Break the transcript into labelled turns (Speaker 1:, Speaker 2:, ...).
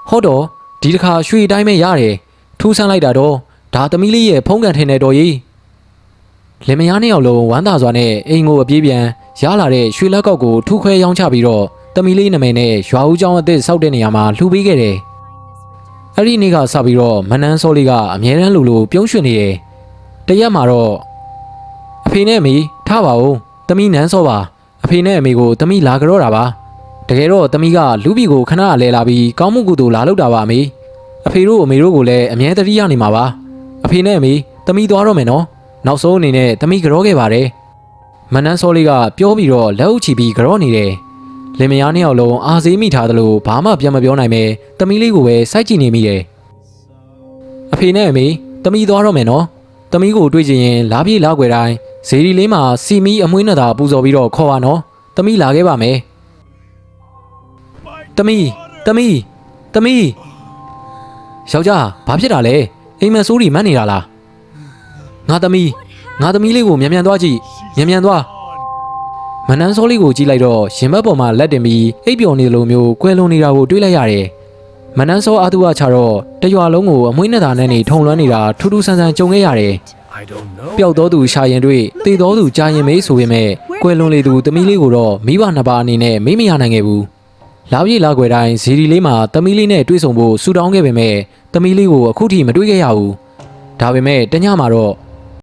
Speaker 1: ဟုတ်တော့ဒီတစ်ခါရွှေတိုင်းပဲရတယ်ထူးဆန်းလိုက်တာတော့ဒါသမီးလေးရဲ့ဖုံးကန်ထင်တဲ့တော်ကြီးလင်မယားနှစ်ယောက်လုံးဝမ်းသာစွာနဲ့အိမ်ကိုအပြေးပြန်ရလာတဲ့ရွှေလက်ကောက်ကိုထူခွဲရောင်းချပြီးတော့သမီးလေးနာမည်နဲ့ရွာဦးကျောင်းအသစ်စောက်တဲ့နေရာမှာလှူပေးခဲ့တယ်အဲ့ဒီနေ့ကစပြီးတော့မနန်းစောလေးကအမြဲတမ်းလိုပြုံးရွှင်နေတယ်တရက်မှာတော့အဖေနဲ့အမေထားပါဦးသမီးနန်းစောပါအဖေနဲ့အမေကိုသမီးလာကြတော့တာပါတကယ်တော့သမီးကလူပီကိုခဏလဲလာပြီးကောင်းမှုကုသိုလ်လာလုပ်တာပါအမေအဖေတို့အမေတို့ကိုလည်းအမြဲတမ်းရနေမှာပါအဖေနဲ့အမေသမီးသွားတော့မယ်နော်နောက်ဆုံးအနေနဲ့သမီးကြောခဲ့ပါတယ်မနန်းစောလေးကပြောပြီးတော့လက်အုပ်ချပြီးကြောနေတယ်လင်မယားနှစ်ယောက်လုံးအာဆေးမိထားသလိုဘာမှပြန်မပြောနိုင်ပဲသမီးလေးကိုပဲစိုက်ကြည့်နေမိတယ်အဖေနဲ့အမေသမီးသွားတော့မယ်နော်သမီးကိုတွေ့ချင်ရင်လာပြေးလာွယ်တိုင်းဇေဒီလေးမှာစီမီအမွှေးနဲ့သာပူဇော်ပြီးတော့ခေါ်ပါနော်သမီးလာခဲ့ပါမယ်သမီးယောက်ျားဘာဖြစ်တာလဲအိမ်မဆိုးတွေမတ်နေတာလားငါသမီးလေးကိုမြန်သွားကြည့်မြန်သွားမနန်းစောလေးကိုကြည့်လိုက်တော့ရင်ဘတ်ပေါ်မှာလက်တင်ပြီးအိပ်ပျော်နေလိုမျိုးကွယ်လွန်နေတာကိုတွေးလိုက်ရတယ်မနန်းစောအာသူဝချတော့တရွာလုံးကိုအမွှေးနဲ့သာနဲ့နေထုံလွှမ်းနေတာထူးထူးဆန်းဆန်းကြုံခဲ့ရတယ်ပျောက်တော်သူရှာရင်တွေ့တေတော်သူကြာရင်မေးဆိုပေမဲ့ကွယ်လွန်လေသူသမီးလေးကိုတော့မိဘနှစ်ပါးအနေနဲ့မေးမရနိုင်ခဲ့ဘူးလာပြေးလာွယ်တိုင်းဇီဒီလေးမှာသမီးလေးနဲ့တွေ့ဆုံဖို့ဆူတောင်းခဲ့ပေမဲ့သမီးလေးကိုအခုထိမတွေ့ခဲ့ရဘူးဒါပေမဲ့တညမှာတော့